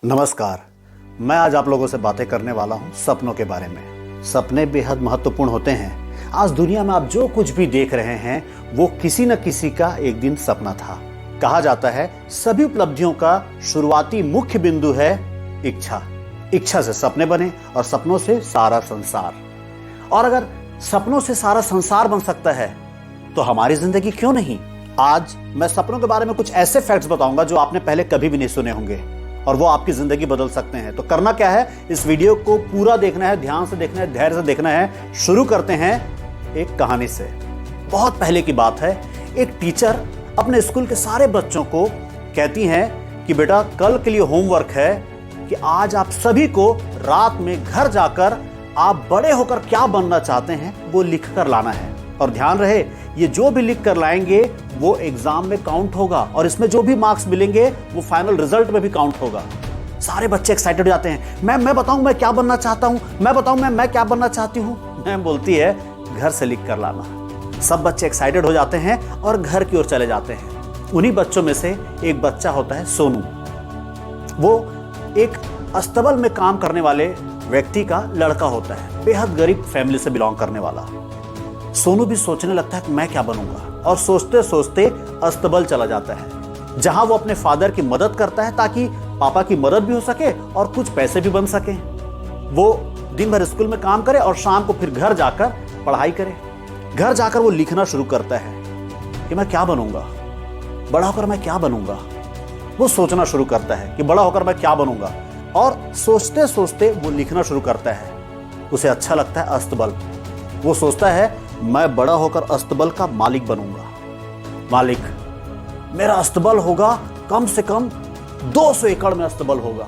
नमस्कार। मैं आज आप लोगों से बातें करने वाला हूं सपनों के बारे में। सपने बेहद महत्वपूर्ण होते हैं। आज दुनिया में आप जो कुछ भी देख रहे हैं वो किसी न किसी का एक दिन सपना था। कहा जाता है सभी उपलब्धियों का शुरुआती मुख्य बिंदु है इच्छा। इच्छा से सपने बने और सपनों से सारा संसार। और अगर सपनों से सारा संसार बन सकता है तो हमारी जिंदगी क्यों नहीं। आज मैं सपनों के बारे में कुछ ऐसे फैक्ट्स बताऊंगा जो आपने पहले कभी भी नहीं सुने होंगे और वो आपकी जिंदगी बदल सकते हैं। तो करना क्या है, इस वीडियो को पूरा देखना है, ध्यान से देखना है, धैर्य से देखना है। शुरू करते हैं एक कहानी से। बहुत पहले की बात है, एक टीचर अपने स्कूल के सारे बच्चों को कहती हैं कि बेटा कल के लिए होमवर्क है कि आज आप सभी को रात में घर जाकर आप बड़े होकर क्या बनना चाहते हैं वो लिख कर लाना है। और ध्यान रहे, ये जो भी लिख कर लाएंगे वो एग्जाम में काउंट होगा और इसमें जो भी मार्क्स मिलेंगे वो फाइनल रिजल्ट में भी काउंट होगा। सारे बच्चे एक्साइटेड हो जाते हैं। मैं बताऊं मैं क्या बनना चाहता हूं, मैं बताऊं मैं क्या बनना चाहती हूं। मैम बोलती है घर से लिख कर लाना। सब बच्चे एक्साइटेड हो जाते हैं और घर की ओर चले जाते हैं। उन्हीं बच्चों में से एक बच्चा होता है सोनू। वो एक अस्तबल में काम करने वाले व्यक्ति का लड़का होता है, बेहद गरीब फैमिली से बिलोंग करने वाला। सोनू भी सोचने लगता है कि मैं क्या बनूंगा, और सोचते सोचते अस्तबल चला जाता है जहां वो अपने फादर की मदद करता है ताकि पापा की मदद भी हो सके और कुछ पैसे भी बन सके। वो दिन भर स्कूल में काम करे और शाम को फिर घर जाकर पढ़ाई करे। घर जाकर वो लिखना शुरू करता है कि मैं क्या बनूंगा, बड़ा होकर मैं क्या बनूंगा। वो सोचना शुरू करता है कि बड़ा होकर मैं क्या बनूंगा, और सोचते सोचते वो लिखना शुरू करता है। उसे अच्छा लगता है अस्तबल। वो सोचता है मैं बड़ा होकर अस्तबल का मालिक बनूंगा। मालिक, मेरा अस्तबल होगा कम से कम 200 एकड़ में अस्तबल होगा,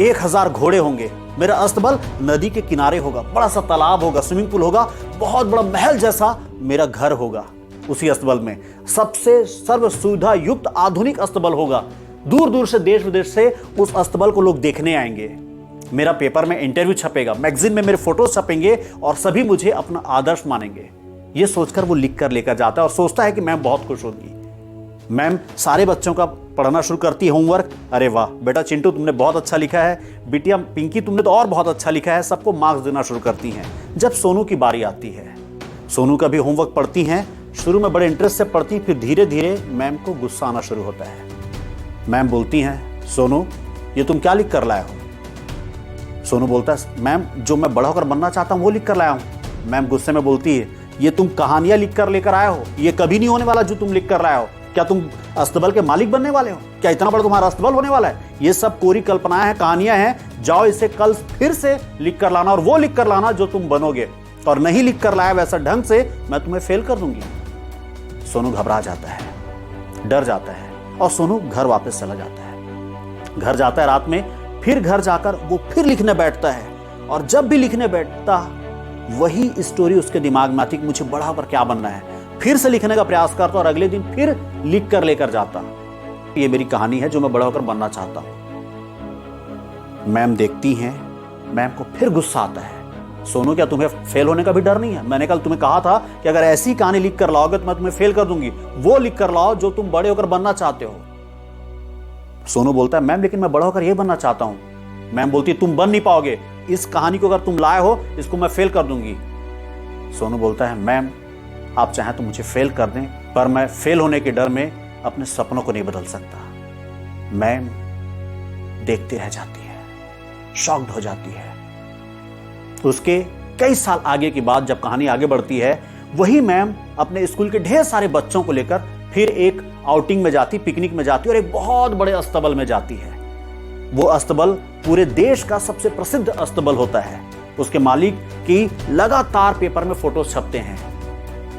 1000 घोड़े होंगे। मेरा अस्तबल नदी के किनारे होगा, बड़ा सा तालाब होगा, स्विमिंग पूल होगा, बहुत बड़ा महल जैसा मेरा घर होगा। उसी अस्तबल में सबसे सर्व सुविधा युक्त आधुनिक अस्तबल होगा। दूर दूर से, देश विदेश से उस अस्तबल को लोग देखने आएंगे। मेरा पेपर में इंटरव्यू छपेगा, मैगजीन में मेरे फोटोज छपेंगे और सभी मुझे अपना आदर्श मानेंगे। ये सोचकर वो लिख कर लेकर जाता है और सोचता है कि मैम बहुत खुश होगी। मैम सारे बच्चों का पढ़ना शुरू करती है होमवर्क। अरे वाह बेटा चिंटू तुमने बहुत अच्छा लिखा है, बिटिया पिंकी तुमने तो और बहुत अच्छा लिखा है। सबको मार्क्स देना शुरू करती हैं। जब सोनू की बारी आती है, सोनू का भी होमवर्क पढ़ती हैं। शुरू में बड़े इंटरेस्ट से पढ़ती, फिर धीरे धीरे मैम को गुस्सा आना शुरू होता है। मैम बोलती हैं सोनू ये तुम क्या लिख कर लाए हो। सोनू बोलता है मैम जो मैं बड़ा होकर बनना चाहता हूं वो लिख कर लाया हूं। मैम गुस्से में बोलती है ये तुम कहानियां लिख कर लेकर आए हो, ये कभी नहीं होने वाला जो तुम लिख कर लाए हो। क्या तुम अस्तबल के मालिक बनने वाले हो? क्या इतना बड़ा तुम्हारा अस्तबल होने वाला है? ये सब कोरी कल्पनाएं हैं, कहानियां हैं। जाओ इसे कल फिर से लिख कर लाना और वो लिख कर लाना जो तुम बनोगे, और नहीं लिख कर लाया वैसा ढंग से मैं तुम्हें फेल कर दूंगी। सोनू घबरा जाता है, डर जाता है और सोनू घर वापस चला जाता है। घर जाता है रात में, फिर घर जाकर वो फिर लिखने बैठता है। और जब भी लिखने बैठता वही स्टोरी उसके दिमाग में आती कि मुझे बड़ा होकर क्या बनना है। फिर से लिखने का प्रयास करता और अगले दिन फिर लिख कर लेकर जाता, ये मेरी कहानी है जो मैं बड़ा होकर बनना चाहता हूं। मैम देखती हैं, मैम को फिर गुस्सा आता है। सोनू क्या तुम्हें फेल होने का भी डर नहीं है? मैंने कल तुम्हें कहा था कि अगर ऐसी कहानी लिख कर लाओगे तो मैं तुम्हें फेल कर दूंगी। वो लिख कर लाओ जो तुम बड़े होकर बनना चाहते हो। सोनू बोलता है मैम लेकिन मैं बड़ा होकर यह बनना चाहता हूं। मैम बोलती है तुम बन नहीं पाओगे, इस कहानी को अगर तुम लाए हो इसको मैं फेल कर दूंगी। सोनू बोलता है मैम आप चाहें तो मुझे फेल कर दें, पर मैं फेल होने के डर में अपने सपनों को नहीं बदल सकता। मैम देखती रह जाती है, शॉक्ड हो जाती है। उसके कई साल आगे की बात, जब कहानी आगे बढ़ती है, वही मैम अपने स्कूल के ढेर सारे बच्चों को लेकर फिर एक आउटिंग में जाती, पिकनिक में जाती और एक बहुत बड़े अस्तबल में जाती है। वो अस्तबल पूरे देश का सबसे प्रसिद्ध अस्तबल होता है। उसके मालिक की लगातार पेपर में फोटोज छपते हैं।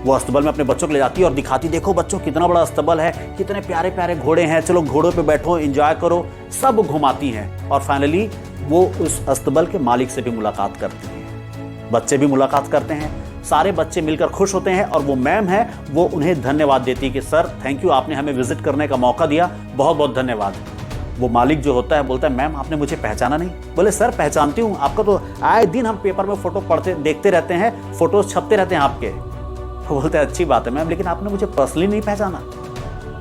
वो अस्तबल में अपने बच्चों को ले जाती है और दिखाती, देखो बच्चों कितना बड़ा अस्तबल है, कितने प्यारे प्यारे घोड़े हैं, चलो घोड़ों पे बैठो, एंजॉय करो। सब घुमाती हैं और फाइनली वो उस अस्तबल के मालिक से भी मुलाकात करती है। बच्चे भी मुलाकात करते हैं, सारे बच्चे मिलकर खुश होते हैं और वो मैम है वो उन्हें धन्यवाद देती है कि सर थैंक यू, आपने हमें विजिट करने का मौका दिया, बहुत बहुत धन्यवाद। वो मालिक जो होता है बोलता है मैम आपने मुझे पहचाना नहीं? बोले सर पहचानती हूँ, आपका तो आए दिन हम पेपर में फोटो पढ़ते देखते रहते हैं, फोटोज छपते रहते हैं आपके। वो बोलते हैं अच्छी बात है मैम, लेकिन आपने मुझे पर्सनली नहीं पहचाना?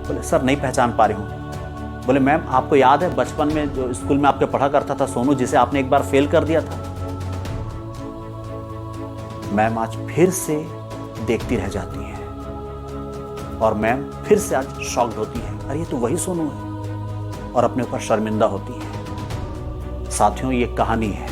बोले सर नहीं पहचान पा रही हूँ। बोले मैम आपको याद है बचपन में जो स्कूल में आपके पढ़ा करता था सोनू, जिसे आपने एक बार फेल कर दिया था? मैम आज फिर से देखती रह जाती है और मैम फिर से आज शॉक्ड होती है, अरे ये तो वही सोनू है, और अपने ऊपर शर्मिंदा होती है। साथियों ये कहानी है,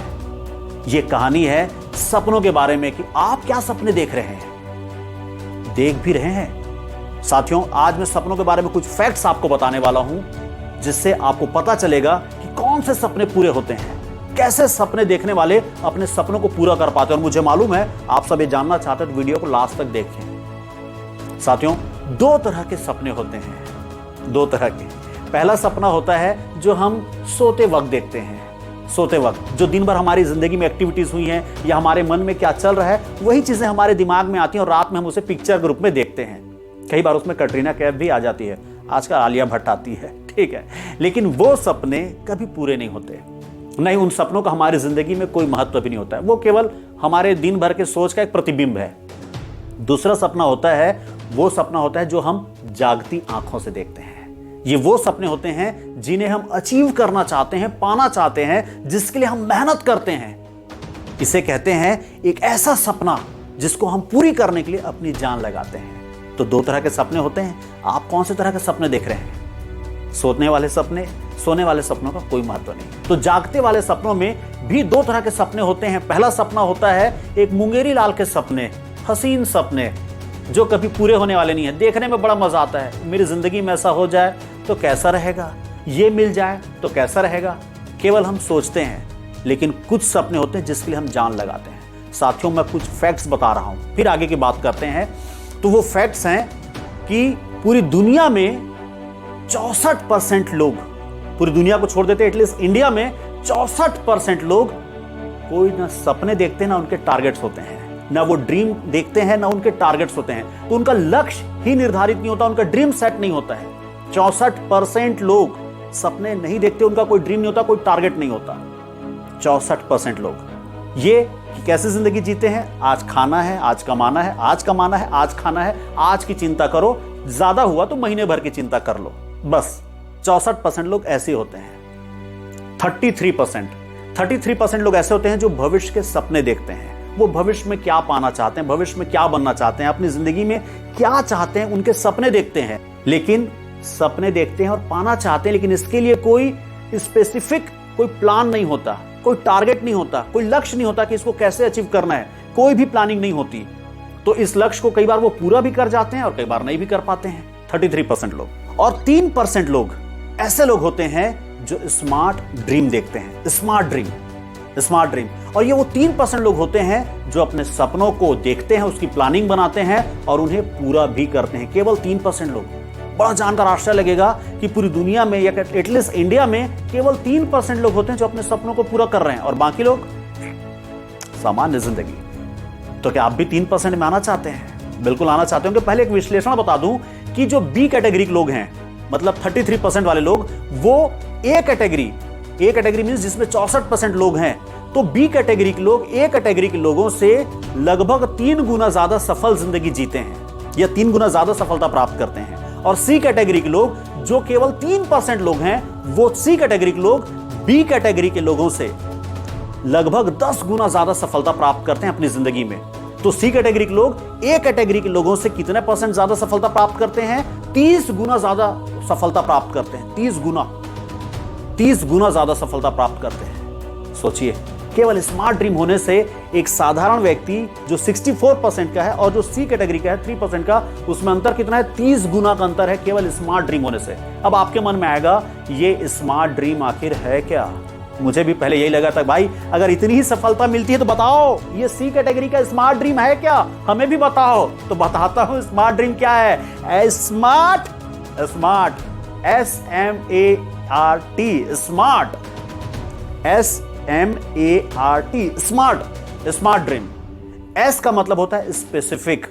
ये कहानी है सपनों के बारे में कि आप क्या सपने देख रहे हैं, देख भी रहे हैं। साथियों आज मैं सपनों के बारे में कुछ फैक्ट्स आपको बताने वाला हूं, जिससे आपको पता चलेगा कि कौन से सपने पूरे होते हैं, कैसे सपने देखने वाले अपने सपनों को पूरा कर पाते हैं। और मुझे मालूम है आप सब ये जानना चाहते हैं तो वीडियो को लास्ट तक देखें। साथियों दो तरह के सपने होते हैं, दो तरह के। पहला सपना होता है जो हम सोते वक्त देखते हैं, सोते वक्त जो दिन भर हमारी जिंदगी में एक्टिविटीज हुई हैं या हमारे मन में क्या चल रहा है वही चीजें हमारे दिमाग में आती हैं और रात में हम उसे पिक्चर के रूप में देखते हैं। कई बार उसमें कटरीना कैफ भी आ जाती है, आजकल आलिया भट्ट आती है, ठीक है। लेकिन वो सपने कभी पूरे नहीं होते, नहीं उन सपनों का हमारी जिंदगी में कोई महत्व भी नहीं होता है, वो केवल हमारे दिन भर के सोच का एक प्रतिबिंब है। दूसरा सपना होता है, वो सपना होता है जो हम जागती आंखों से देखते हैं। ये वो सपने होते हैं जिन्हें हम अचीव करना चाहते हैं, पाना चाहते हैं, जिसके लिए हम मेहनत करते हैं। इसे कहते हैं एक ऐसा सपना जिसको हम पूरी करने के लिए अपनी जान लगाते हैं। तो दो तरह के सपने होते हैं, आप कौन से तरह के सपने देख रहे हैं? सोने वाले सपने, सोने वाले सपनों का कोई महत्व नहीं। तो जागते वाले सपनों में भी दो तरह के सपने होते हैं। पहला सपना होता है एक मुंगेरी लाल के सपने, हसीन सपने जो कभी पूरे होने वाले नहीं है। देखने में बड़ा मजा आता है, मेरी जिंदगी में ऐसा हो जाए तो कैसा रहेगा, ये मिल जाए तो कैसा रहेगा, केवल हम सोचते हैं। लेकिन कुछ सपने होते हैं जिसके लिए हम जान लगाते हैं। साथियों मैं कुछ फैक्ट्स बता रहा हूं, फिर आगे की बात करते हैं। तो वो फैक्ट्स हैं कि पूरी दुनिया में 64% लोग, पूरी दुनिया को छोड़ देते एटलीस्ट इंडिया में 64% लोग कोई ना सपने देखते हैं ना उनके टारगेट्स होते हैं, ना वो ड्रीम देखते हैं ना उनके टारगेट्स होते हैं। तो उनका लक्ष्य ही निर्धारित नहीं होता, उनका ड्रीम सेट नहीं होता है। 64% लोग सपने नहीं देखते, उनका कोई ड्रीम नहीं होता, कोई टारगेट नहीं होता। 64% लोग ये कि कैसे जिंदगी जीते हैं, आज खाना है, आज कमाना है, आज कमाना है, आज खाना है, आज की चिंता करो, ज्यादा हुआ तो महीने भर की चिंता कर लो, बस। 64% लोग ऐसे होते हैं। 33% लोग ऐसे होते हैं जो भविष्य के सपने देखते हैं। वो भविष्य में क्या पाना चाहते हैं, भविष्य में क्या बनना चाहते हैं, अपनी जिंदगी में क्या चाहते हैं, उनके सपने देखते हैं। लेकिन सपने देखते हैं और पाना चाहते हैं, लेकिन इसके लिए कोई स्पेसिफिक कोई प्लान नहीं होता, कोई टारगेट नहीं होता, कोई लक्ष्य नहीं होता कि इसको कैसे अचीव करना है, कोई भी प्लानिंग नहीं होती। तो इस लक्ष्य को कई बार वो पूरा भी कर जाते हैं और कई बार नहीं भी कर पाते हैं। 33% लोग। और 3% लोग ऐसे लोग होते हैं जो स्मार्ट ड्रीम देखते हैं, स्मार्ट ड्रीम। और ये वो 3% लोग होते हैं जो अपने सपनों को देखते हैं, उसकी प्लानिंग बनाते हैं और उन्हें पूरा भी करते हैं। केवल 3% लोग। बड़ा जानकर आश्चर्य लगेगा कि पूरी दुनिया में या एटलीस्ट इंडिया में केवल 3% लोग होते हैं जो अपने सपनों को पूरा कर रहे हैं और बाकी लोग सामान्य जिंदगी। तो क्या आप भी 3% में आना चाहते हैं? बिल्कुल आना चाहते होंगे। पहले एक विश्लेषण बता दूं कि जो बी कैटेगरी के लोग हैं, मतलब 33% वाले लोग, वो ए कैटेगरी मींस जिसमें 64% लोग हैं, तो बी कैटेगरी के लोग ए कैटेगरी के लोगों से लगभग 3 गुना ज्यादा सफल जिंदगी जीते हैं या 3 गुना ज्यादा सफलता प्राप्त करते हैं। और सी कैटेगरी के लोग जो केवल 3% लोग हैं, वो सी कैटेगरी के लोग बी कैटेगरी के लोगों से लगभग 10 गुना ज्यादा सफलता प्राप्त करते हैं अपनी जिंदगी में। तो सी कैटेगरी के लोग ए कैटेगरी के लोगों से कितने % ज्यादा सफलता प्राप्त करते हैं? 30 गुना ज्यादा सफलता प्राप्त करते हैं। 30 गुना ज्यादा सफलता प्राप्त करते हैं। सोचिए, केवल स्मार्ट ड्रीम होने से एक साधारण व्यक्ति जो 64% का है और जो सी कैटेगरी का है 3% का, उसमें अंतर कितना है? 30 गुना का अंतर है केवल स्मार्ट ड्रीम होने से। अब आपके मन में आएगा ये स्मार्ट ड्रीम आखिर है क्या? मुझे भी पहले यही लगा था, भाई अगर इतनी ही सफलता मिलती है तो बताओ ये सी कैटेगरी का स्मार्ट ड्रीम है क्या, हमें भी बताओ। तो बताता हूं स्मार्ट ड्रीम क्या है। Smart smart dream. एस का मतलब होता है स्पेसिफिक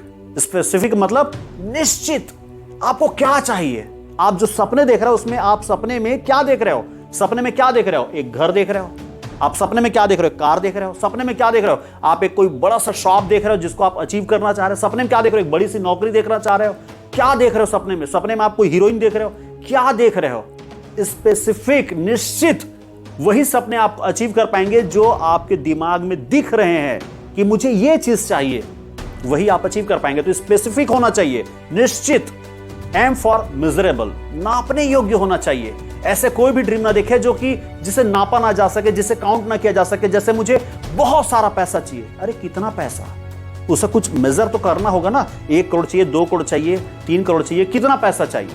मतलब निश्चित। आपको क्या चाहिए? आप जो सपने देख रहे हो उसमें आप सपने में क्या देख रहे हो? सपने में क्या देख रहे हो? एक घर देख रहे हो। आप सपने में क्या देख रहे हो? कार देख रहे हो। सपने में क्या देख रहे हो? आप एक कोई बड़ा सा शॉप देख रहे हो जिसको आप अचीव करना चाह रहे हो। सपने में क्या देख रहे हो? एक बड़ी सी नौकरी देखना चाह रहे हो। क्या देख रहे हो सपने में? सपने में आप कोई हीरोइन देख रहे हो। क्या देख रहे हो? स्पेसिफिक, निश्चित वही सपने आप अचीव कर पाएंगे जो आपके दिमाग में दिख रहे हैं कि मुझे ये चीज चाहिए, वही आप अचीव कर पाएंगे। तो स्पेसिफिक होना चाहिए, निश्चित। एम फॉर मिजरेबल, नापने योग्य होना चाहिए। ऐसे कोई भी ड्रीम ना देखे जो कि जिसे नापा ना जा सके, जिसे काउंट ना किया जा सके। जैसे मुझे बहुत सारा पैसा चाहिए, अरे कितना पैसा, उसे कुछ मेजर तो करना होगा ना। 1 करोड़ चाहिए, 2 करोड़ चाहिए, 3 करोड़ चाहिए, कितना पैसा चाहिए,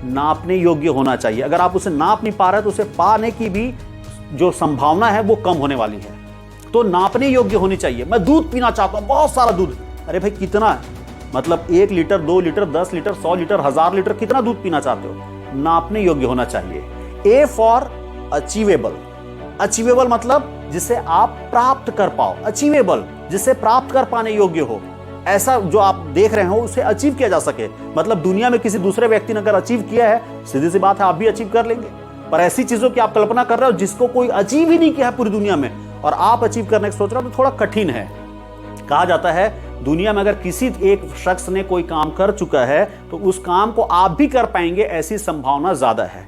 नापने योग्य होना चाहिए। अगर आप उसे नाप नहीं पा रहे तो उसे पाने की भी जो संभावना है वो कम होने वाली है। तो नापने योग्य होनी चाहिए। मैं दूध पीना चाहता हूं, बहुत सारा दूध, अरे भाई कितना है, मतलब 1 litre, 2 litre, 10 litre, 100 litre, 1000 litre, कितना दूध पीना चाहते हो, नापने योग्य होना चाहिए। ए फॉर अचीवेबल, अचीवेबल मतलब जिसे आप प्राप्त कर पाओ, अचीवेबल जिसे प्राप्त कर पाने योग्य हो। ऐसा जो आप देख रहे हो उसे अचीव किया जा सके। मतलब दुनिया में किसी दूसरे व्यक्ति ने अगर अचीव किया है, सीधी सी बात है आप भी अचीव कर लेंगे। पर ऐसी चीजों की आप कल्पना कर रहे हो जिसको कोई अचीव ही नहीं किया है पूरी दुनिया में, और आप अचीव करने की सोच रहे हो, तो थोड़ा कठिन है। कहा जाता है दुनिया में अगर किसी एक शख्स ने कोई काम कर चुका है तो उस काम को आप भी कर पाएंगे, ऐसी संभावना ज्यादा है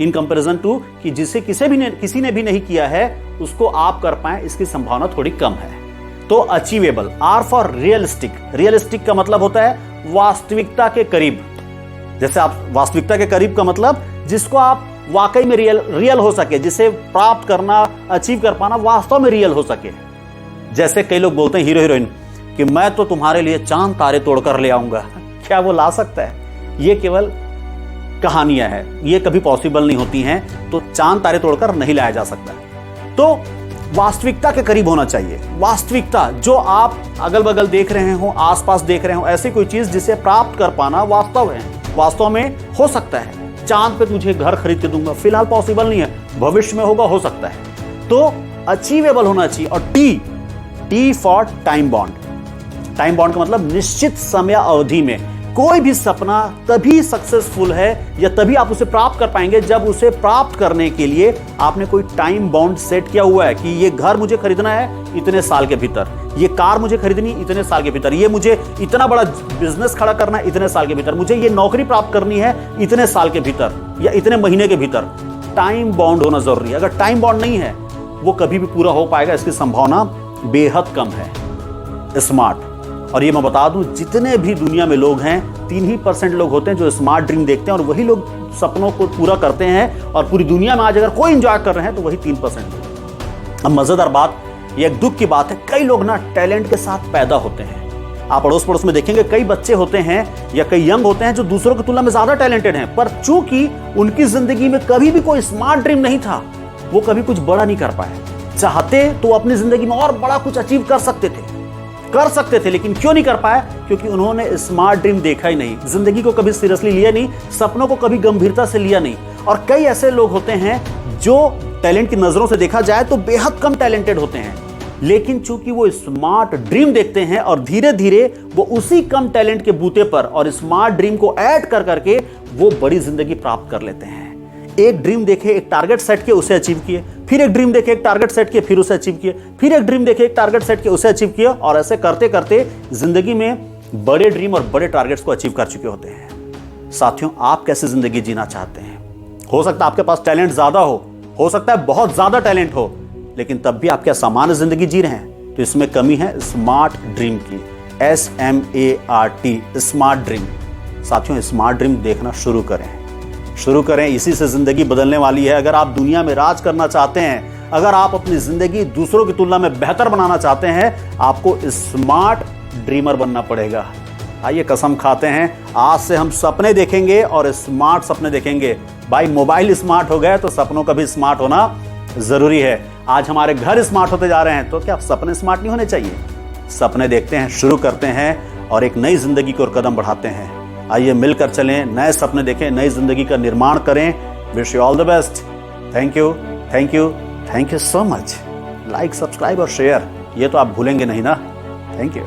इन कंपैरिजन टू कि जिसे किसी ने भी नहीं किया है उसको आप कर पाए, इसकी संभावना थोड़ी कम है। तो achievable. R for realistic, realistic का मतलब होता है वास्तविकता के करीब। जैसे आप वास्तविकता के करीब का मतलब जिसको आप वाकई में रियल हो सके, जिसे प्राप्त करना, अचीव कर पाना वास्तव में रियल हो सके। जैसे कई लोग बोलते हैं हीरो हीरोइन कि मैं तो तुम्हारे लिए चांद तारे तोड़कर ले आऊंगा, क्या वो ला सकता है? ये केवल कहानियां हैं, ये कभी पॉसिबल नहीं होती हैं। तो चांद तारे तोड़कर नहीं लाया जा सकता। तो वास्तविकता के करीब होना चाहिए। वास्तविकता जो आप अगल बगल देख रहे हो, आसपास देख रहे हो, ऐसी कोई चीज जिसे प्राप्त कर पाना वास्तव है, वास्तव में हो सकता है। चांद पे तुझे घर खरीद के दूंगा, फिलहाल पॉसिबल नहीं है, भविष्य में होगा, हो सकता है। तो अचीवेबल होना चाहिए। और T for time bound. Time bound का मतलब निश्चित समय अवधि में। कोई भी सपना तभी सक्सेसफुल है या तभी आप उसे प्राप्त कर पाएंगे जब उसे प्राप्त करने के लिए आपने कोई टाइम बाउंड सेट किया हुआ है कि ये घर मुझे खरीदना है इतने साल के भीतर, ये कार मुझे खरीदनी इतने साल के भीतर, ये मुझे इतना बड़ा बिजनेस खड़ा करना है इतने साल के भीतर, मुझे ये नौकरी प्राप्त करनी है इतने साल के भीतर या इतने महीने के भीतर। टाइम बाउंड होना जरूरी है। अगर टाइम बाउंड नहीं है वो कभी भी पूरा हो पाएगा, इसकी संभावना बेहद कम है। स्मार्ट। और ये मैं बता दूं, जितने भी दुनिया में लोग हैं 3% लोग होते हैं जो स्मार्ट ड्रीम देखते हैं और वही लोग सपनों को पूरा करते हैं। और पूरी दुनिया में आज अगर कोई एंजॉय कर रहे हैं तो वही 3%। अब मजेदार बात, ये एक दुख की बात है, कई लोग ना टैलेंट के साथ पैदा होते हैं। आप अड़ोस पड़ोस में देखेंगे कई बच्चे होते हैं या कई यंग होते हैं जो दूसरों की तुलना में ज्यादा टैलेंटेड हैं, पर चूंकि उनकी जिंदगी में कभी भी कोई स्मार्ट ड्रीम नहीं था, वो कभी कुछ बड़ा नहीं कर पाए। चाहते तो अपनी जिंदगी में और बड़ा कुछ अचीव कर सकते थे, लेकिन क्यों नहीं कर पाए? क्योंकि उन्होंने स्मार्ट ड्रीम देखा ही नहीं, जिंदगी को कभी सीरियसली लिया नहीं, सपनों को कभी गंभीरता से लिया नहीं। और कई ऐसे लोग होते हैं जो टैलेंट की नजरों से देखा जाए तो बेहद कम टैलेंटेड होते हैं, लेकिन चूंकि वो स्मार्ट ड्रीम देखते हैं और धीरे धीरे वो उसी कम टैलेंट के बूते पर और स्मार्ट ड्रीम को ऐड कर करके वो बड़ी जिंदगी प्राप्त कर लेते हैं। एक ड्रीम देखे, एक टारगेट सेट किए, उसे अचीव किए, फिर एक ड्रीम देखे, एक टारगेट सेट किए, फिर उसे अचीव किए, फिर एक ड्रीम देखे, एक टारगेट सेट किए, उसे अचीव किया, और ऐसे करते करते जिंदगी में बड़े ड्रीम और बड़े टारगेट्स को अचीव कर चुके होते हैं। साथियों, आप कैसे जिंदगी जीना चाहते हैं? हो सकता है आपके पास टैलेंट ज्यादा हो सकता है बहुत ज्यादा टैलेंट हो, लेकिन तब भी आप क्या सामान्य जिंदगी जी रहे हैं? तो इसमें कमी है स्मार्ट ड्रीम की। SMART, smart dream. साथियों, स्मार्ट ड्रीम देखना शुरू करें, इसी से जिंदगी बदलने वाली है। अगर आप दुनिया में राज करना चाहते हैं, अगर आप अपनी जिंदगी दूसरों की तुलना में बेहतर बनाना चाहते हैं, आपको स्मार्ट ड्रीमर बनना पड़ेगा। आइए कसम खाते हैं, आज से हम सपने देखेंगे और स्मार्ट सपने देखेंगे। भाई, मोबाइल स्मार्ट हो गए तो सपनों का भी स्मार्ट होना जरूरी है। आज हमारे घर स्मार्ट होते जा रहे हैं, तो क्या सपने स्मार्ट नहीं होने चाहिए? सपने देखते हैं, शुरू करते हैं और एक नई जिंदगी की ओर कदम बढ़ाते हैं। आइए मिलकर चलें, नए सपने देखें, नई जिंदगी का निर्माण करें। Wish you all the best. Thank you so much. Like, subscribe और शेयर, ये तो आप भूलेंगे नहीं ना। Thank you.